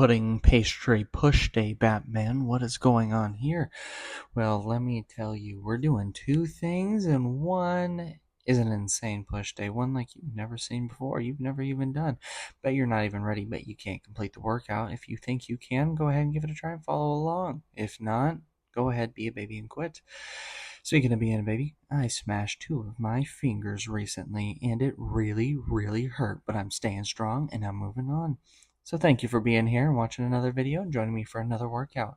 pudding pastry push day, Batman. What is going on here? Well, let me tell you, we're doing two things, and one is an insane push day, one like you've never seen before, you've never even done. Bet you're not even ready, bet you can't complete the workout. If you think you can, go ahead and give it a try and follow along. If not, go ahead, be a baby and quit. Speaking of being a baby, I smashed two of my fingers recently, and it really, really hurt, but I'm staying strong and I'm moving on. So thank you for being here and watching another video and joining me for another workout.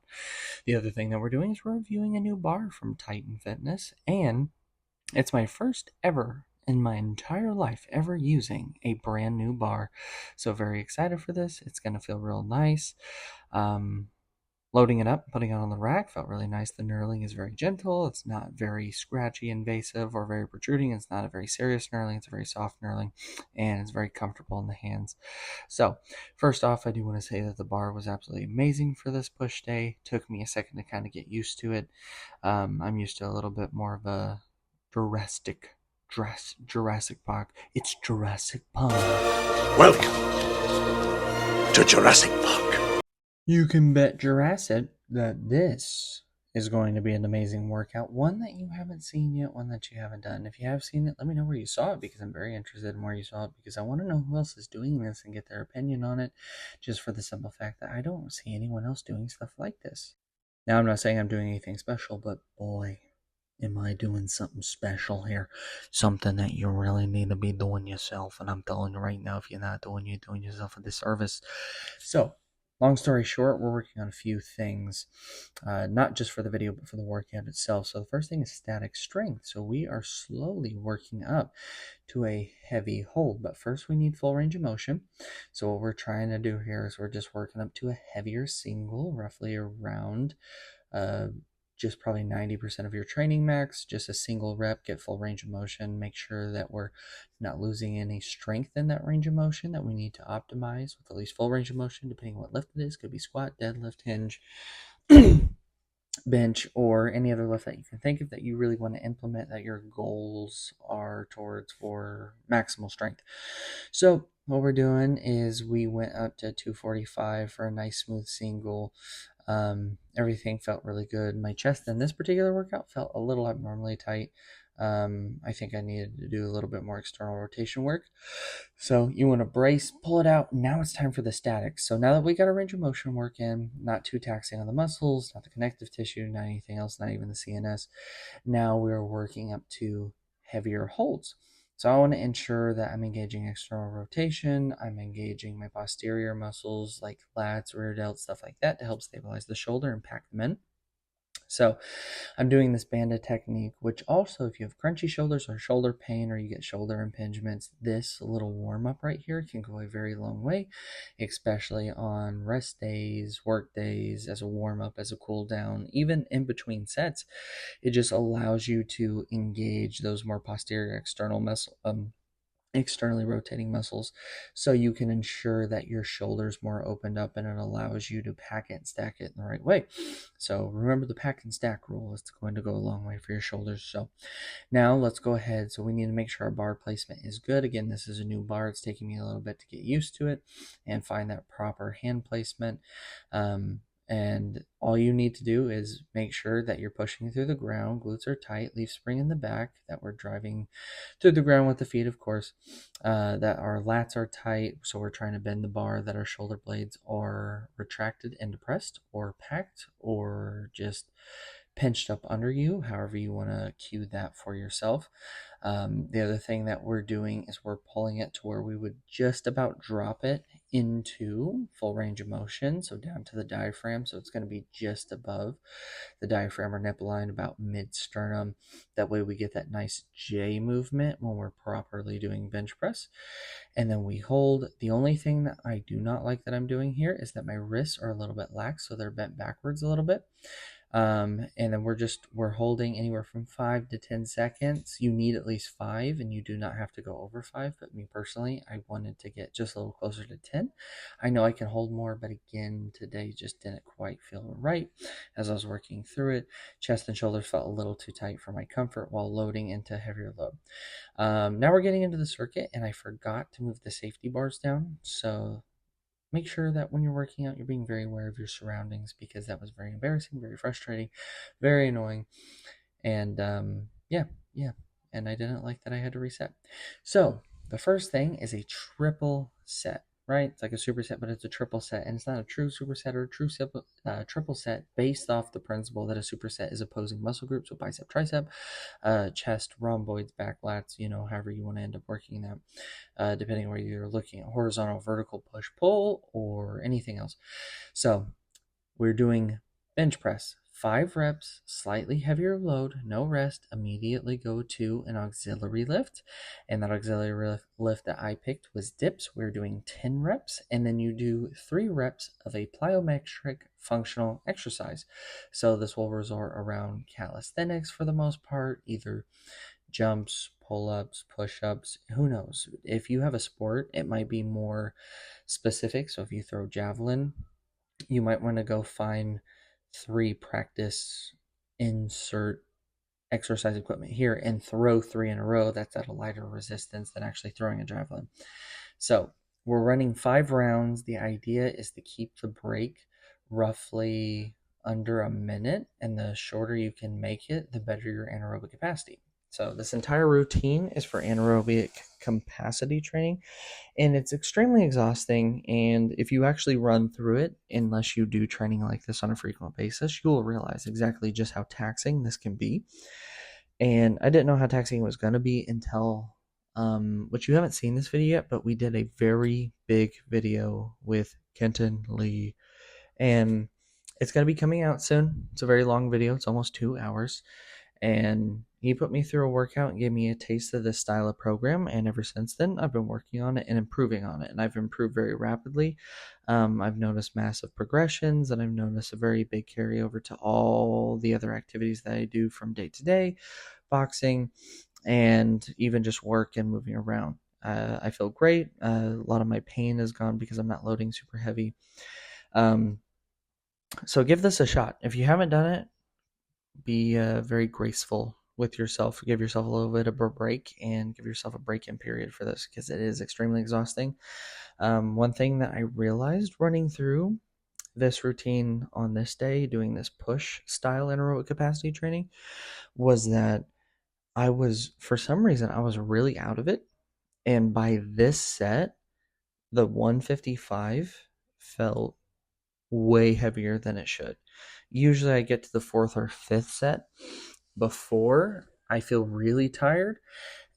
The other thing that we're doing is we're reviewing a new bar from Titan Fitness, and it's my first ever in my entire life ever using a brand new bar. So very excited for this. It's going to feel real nice. Loading it up, putting it on the rack felt really nice. The knurling is very gentle. It's not very scratchy, invasive, or very protruding. It's not a very serious knurling. It's a very soft knurling, and it's very comfortable in the hands. So, first off, I do want to say that the bar was absolutely amazing for this push day. Took me a second to kind of get used to it. I'm used to a little bit more of a Jurassic Park. It's Jurassic Park. Welcome to Jurassic Park. You can bet Jurassic that this is going to be an amazing workout. One that you haven't seen yet, one that you haven't done. If you have seen it, let me know where you saw it, because I'm very interested in where you saw it, because I want to know who else is doing this and get their opinion on it, just for the simple fact that I don't see anyone else doing stuff like this. Now, I'm not saying I'm doing anything special, but boy, am I doing something special here. Something that you really need to be doing yourself. And I'm telling you right now, if you're not doing it, you're doing yourself a disservice. So, long story short, we're working on a few things, not just for the video, but for the workout itself. So the first thing is static strength. So we are slowly working up to a heavy hold, but first we need full range of motion. So what we're trying to do here is we're just working up to a heavier single, roughly around just probably 90% of your training max, just a single rep, get full range of motion, make sure that we're not losing any strength in that range of motion that we need to optimize with at least full range of motion, depending on what lift it is. Could be squat, deadlift, hinge, bench, or any other lift that you can think of that you really want to implement, that your goals are towards for maximal strength. So what we're doing is we went up to 245 for a nice smooth single. Everything felt really good. My chest in this particular workout felt a little abnormally tight. I think I needed to do a little bit more external rotation work. So you want to brace, pull it out. Now it's time for the statics. So now that we got a range of motion work in, not too taxing on the muscles, not the connective tissue, not anything else, not even the CNS. Now we're working up to heavier holds. So I want to ensure that I'm engaging external rotation, I'm engaging my posterior muscles like lats, rear delts, stuff like that to help stabilize the shoulder and pack them in. So I'm doing this banded technique, which also, if you have crunchy shoulders or shoulder pain, or you get shoulder impingements, this little warm-up right here can go a very long way, especially on rest days, work days, as a warm-up, as a cool down, even in between sets. It just allows you to engage those more posterior externally rotating muscles, so you can ensure that your shoulders more opened up, and it allows you to pack it and stack it in the right way. So remember the pack and stack rule. It's going to go a long way for your shoulders. So now let's go ahead. So we need to make sure our bar placement is good. Again, this is a new bar. It's taking me a little bit to get used to it and find that proper hand placement. And all you need to do is make sure that you're pushing through the ground, glutes are tight, leaf spring in the back, that we're driving through the ground with the feet, of course, that our lats are tight, so we're trying to bend the bar, that our shoulder blades are retracted and depressed, or packed, or just pinched up under you, however you want to cue that for yourself. The other thing that we're doing is we're pulling it to where we would just about drop it into full range of motion, so down to the diaphragm. So it's going to be just above the diaphragm or nipple line, about mid-sternum. That way we get that nice J movement when we're properly doing bench press. And then we hold. The only thing that I do not like that I'm doing here is that my wrists are a little bit lax, so they're bent backwards a little bit. And then we're holding anywhere from 5 to 10 seconds. You need at least 5, and you do not have to go over 5. But me personally, I wanted to get just a little closer to 10. I know I can hold more, but again, today just didn't quite feel right as I was working through it. Chest and shoulders felt a little too tight for my comfort while loading into heavier load. Now we're getting into the circuit, and I forgot to move the safety bars down. So make sure that when you're working out, you're being very aware of your surroundings, because that was very embarrassing, very frustrating, very annoying. And yeah. And I didn't like that I had to reset. So the first thing is a triple set, right? It's like a superset, but it's a triple set. And it's not a true superset or a true triple set based off the principle that a superset is opposing muscle groups, so bicep, tricep, chest, rhomboids, back lats, however you want to end up working that, depending on whether you're looking at horizontal, vertical, push, pull, or anything else. So we're doing bench press, 5 reps, slightly heavier load, no rest. Immediately go to an auxiliary lift. And that auxiliary lift that I picked was dips. We're doing 10 reps. And then you do 3 reps of a plyometric functional exercise. So this will resort around calisthenics for the most part, either jumps, pull-ups, push-ups, who knows. If you have a sport, it might be more specific. So if you throw javelin, you might want to go find 3 practice insert exercise equipment here and throw 3 in a row. That's at a lighter resistance than actually throwing a javelin. So we're running 5 rounds. The idea is to keep the break roughly under a minute, and the shorter you can make it, the better your anaerobic capacity. So this entire routine is for anaerobic capacity training, and it's extremely exhausting. And if you actually run through it, unless you do training like this on a frequent basis, you will realize exactly just how taxing this can be. And I didn't know how taxing it was going to be until, which you haven't seen this video yet, but we did a very big video with Kenton Lee, and it's going to be coming out soon. It's a very long video. It's almost 2 hours. And he put me through a workout and gave me a taste of this style of program. And ever since then, I've been working on it and improving on it. And I've improved very rapidly. I've noticed massive progressions, and I've noticed a very big carryover to all the other activities that I do from day to day, boxing, and even just work and moving around. I feel great. A lot of my pain is gone because I'm not loading super heavy. So give this a shot. If you haven't done it, be very graceful with yourself. Give yourself a little bit of a break, and give yourself a break-in period for this, because it is extremely exhausting. One thing that I realized running through this routine on this day, doing this push style anaerobic capacity training, was that for some reason, I was really out of it. And by this set, the 155 felt way heavier than it should. Usually I get to the 4th or 5th set before I feel really tired.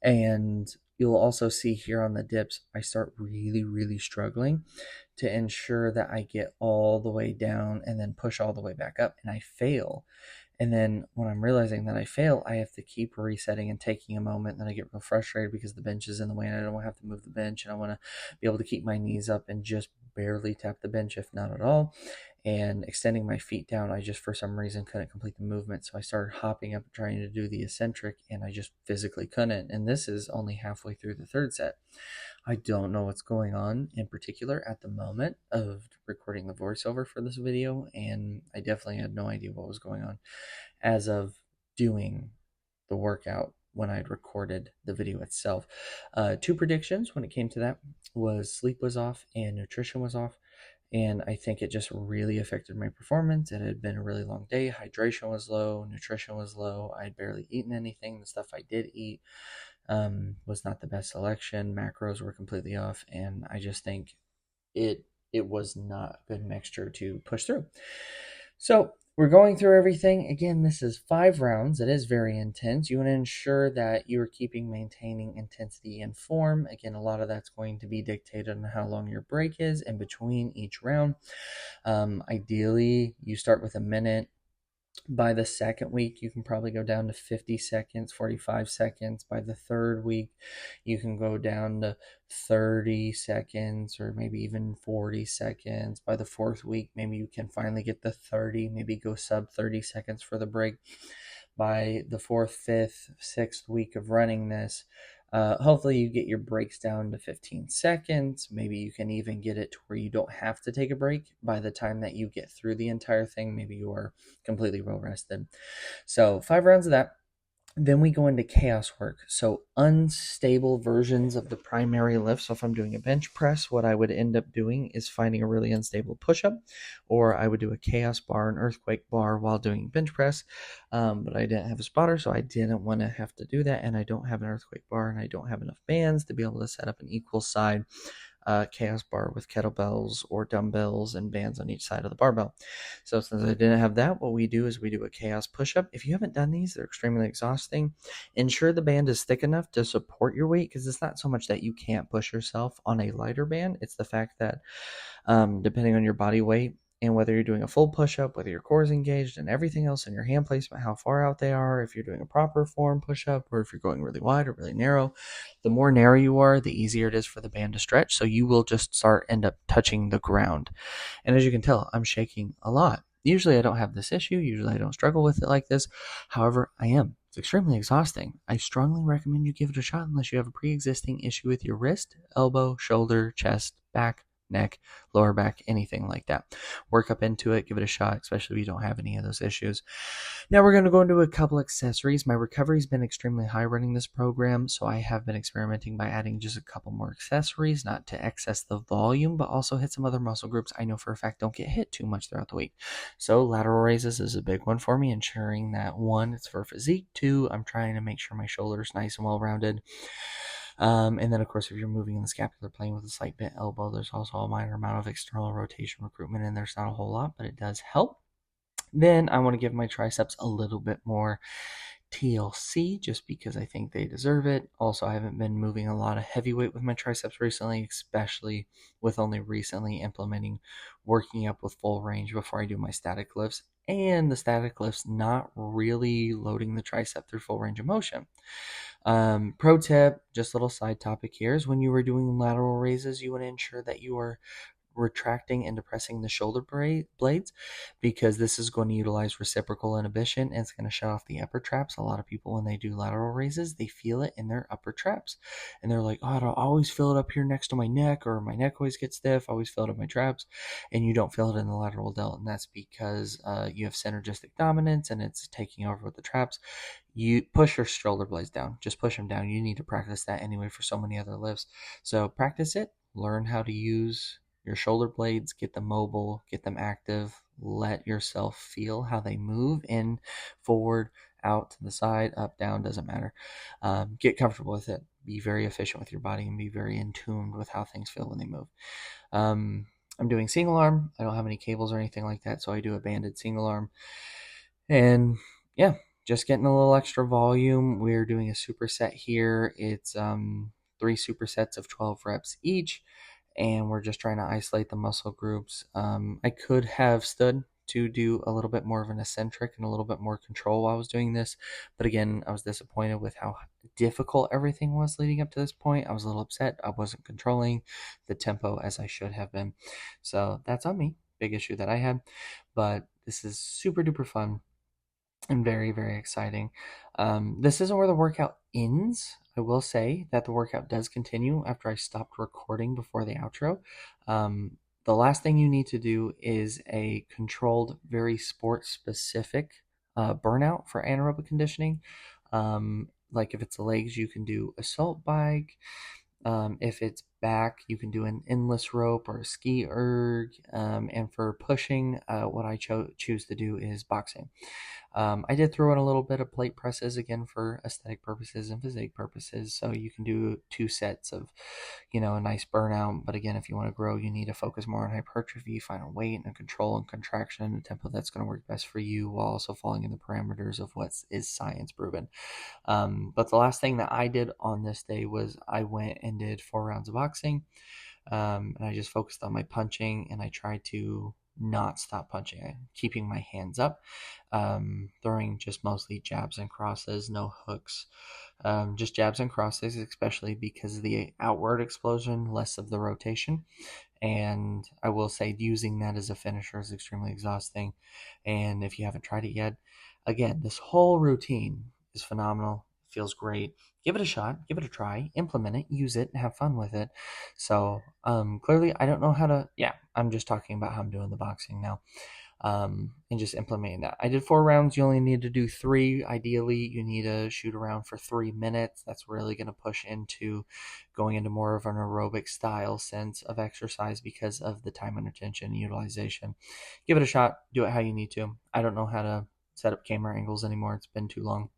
And you'll also see here on the dips, I start really, really struggling to ensure that I get all the way down and then push all the way back up, and I fail. And then when I'm realizing that I fail, I have to keep resetting and taking a moment. And then I get real frustrated because the bench is in the way and I don't want to have to move the bench. And I want to be able to keep my knees up and just barely tap the bench, if not at all. And extending my feet down, I just for some reason couldn't complete the movement. So I started hopping up and trying to do the eccentric, and I just physically couldn't. And this is only halfway through the 3rd set. I don't know what's going on in particular at the moment of recording the voiceover for this video, and I definitely had no idea what was going on as of doing the workout when I'd recorded the video itself. 2 predictions when it came to that was sleep was off and nutrition was off. And I think it just really affected my performance. It had been a really long day. Hydration was low. Nutrition was low. I'd barely eaten anything. The stuff I did eat was not the best selection. Macros were completely off. And I just think it was not a good mixture to push through. So we're going through everything. Again, this is 5 rounds. It is very intense. You want to ensure that you're maintaining intensity and form. Again, a lot of that's going to be dictated on how long your break is in between each round. Ideally, you start with a minute. By the 2nd week, you can probably go down to 50 seconds, 45 seconds. By the 3rd week, you can go down to 30 seconds or maybe even 40 seconds. By the 4th week, maybe you can finally get the 30, maybe go sub 30 seconds for the break. By the 4th, 5th, 6th week of running this, hopefully you get your breaks down to 15 seconds. Maybe you can even get it to where you don't have to take a break by the time that you get through the entire thing. Maybe you are completely well rested. So 5 rounds of that. Then we go into chaos work. So unstable versions of the primary lift. So if I'm doing a bench press, what I would end up doing is finding a really unstable push-up, or I would do a chaos bar, an earthquake bar while doing bench press. But I didn't have a spotter, so I didn't want to have to do that. And I don't have an earthquake bar, and I don't have enough bands to be able to set up an equal side chaos bar with kettlebells or dumbbells and bands on each side of the barbell. So since I didn't have that, what we do is we do a chaos push-up. If you haven't done these, they're extremely exhausting. Ensure the band is thick enough to support your weight, because it's not so much that you can't push yourself on a lighter band. It's the fact that depending on your body weight and whether you're doing a full push-up, whether your core is engaged, and everything else in your hand placement, how far out they are, if you're doing a proper form push-up, or if you're going really wide or really narrow. The more narrow you are, the easier it is for the band to stretch, so you will just end up touching the ground. And as you can tell, I'm shaking a lot. Usually I don't have this issue. Usually I don't struggle with it like this. However, I am. It's extremely exhausting. I strongly recommend you give it a shot unless you have a pre-existing issue with your wrist, elbow, shoulder, chest, back, neck, lower back, anything like that. Work up into it, give it a shot, especially if you don't have any of those issues. Now we're going to go into a couple accessories. My recovery has been extremely high running this program, so I have been experimenting by adding just a couple more accessories, not to excess the volume, but also hit some other muscle groups I know for a fact don't get hit too much throughout the week. So lateral raises is a big one for me, ensuring that one, it's for physique, two, I'm trying to make sure my shoulder's nice and well rounded. And then, of course, if you're moving in the scapular plane with a slight bent elbow, there's also a minor amount of external rotation recruitment, and there's not a whole lot, but it does help. Then I want to give my triceps a little bit more TLC just because I think they deserve it. Also, I haven't been moving a lot of heavy weight with my triceps recently, especially with only recently implementing working up with full range before I do my static lifts. And the static lifts not really loading the tricep through full range of motion. Pro tip, just a little side topic here, is when you are doing lateral raises, you want to ensure that you are retracting and depressing the shoulder blades, because this is going to utilize reciprocal inhibition and it's going to shut off the upper traps. A lot of people, when they do lateral raises, they feel it in their upper traps and they're like, oh, I don't always feel it up here next to my neck, or my neck always gets stiff, I always feel it in my traps, and you don't feel it in the lateral delt. And that's because you have synergistic dominance and it's taking over with the traps. You push your shoulder blades down, just push them down. You need to practice that anyway for so many other lifts. So practice it, learn how to use your shoulder blades, get them mobile, get them active, let yourself feel how they move in, forward, out, to the side, up, down, doesn't matter. Get comfortable with it. Be very efficient with your body and be very in tune with how things feel when they move. I'm doing single arm. I don't have any cables or anything like that, so I do a banded single arm. And yeah, just getting a little extra volume. We're doing a superset here. It's 3 supersets of 12 reps each, and we're just trying to isolate the muscle groups. I could have stood to do a little bit more of an eccentric and a little bit more control while I was doing this, but again, I was disappointed with how difficult everything was leading up to this point. I was a little upset I wasn't controlling the tempo as I should have been. So that's on me. Big issue that I had, but this is super duper fun and very, very exciting. This isn't where the workout ends. I will say that the workout does continue after I stopped recording before the outro. The last thing you need to do is a controlled, very sport-specific burnout for anaerobic conditioning. Like if it's the legs, you can do assault bike. If it's back, you can do an endless rope or a ski erg. And for pushing, what I choose to do is boxing. I did throw in a little bit of plate presses again for aesthetic purposes and physique purposes. So you can do 2 sets of, a nice burnout. But again, if you want to grow, you need to focus more on hypertrophy, find a weight and control and contraction and a tempo that's going to work best for you while also falling in the parameters of what is science proven. But the last thing that I did on this day was I went and did 4 rounds of boxing. And I just focused on my punching and I tried to not stop punching, keeping my hands up, throwing just mostly jabs and crosses, no hooks, just jabs and crosses, especially because of the outward explosion, less of the rotation. And I will say using that as a finisher is extremely exhausting. And if you haven't tried it yet, again, this whole routine is phenomenal. Feels great. Give it a shot, give it a try, implement it, use it, have fun with it. So clearly I don't know how to, I'm just talking about how I'm doing the boxing now. and just implementing that. I did 4 rounds. You only need to do 3. Ideally, you need to shoot around for 3 minutes. That's really going to push into going into more of an aerobic style sense of exercise because of the time and attention and utilization. Give it a shot. Do it how you need to. I don't know how to set up camera angles anymore. It's been too long.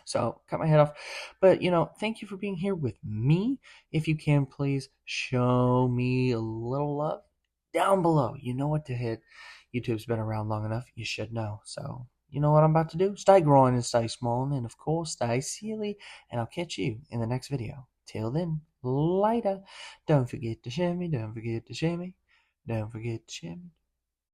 So cut my head off. But, thank you for being here with me. If you can, please show me a little love down below. You know what to hit. YouTube's been around long enough. You should know. So, you know what I'm about to do? Stay growing and stay small. And, of course, stay silly. And I'll catch you in the next video. Till then, later. Don't forget to shimmy. Don't forget to shimmy. Don't forget to shimmy.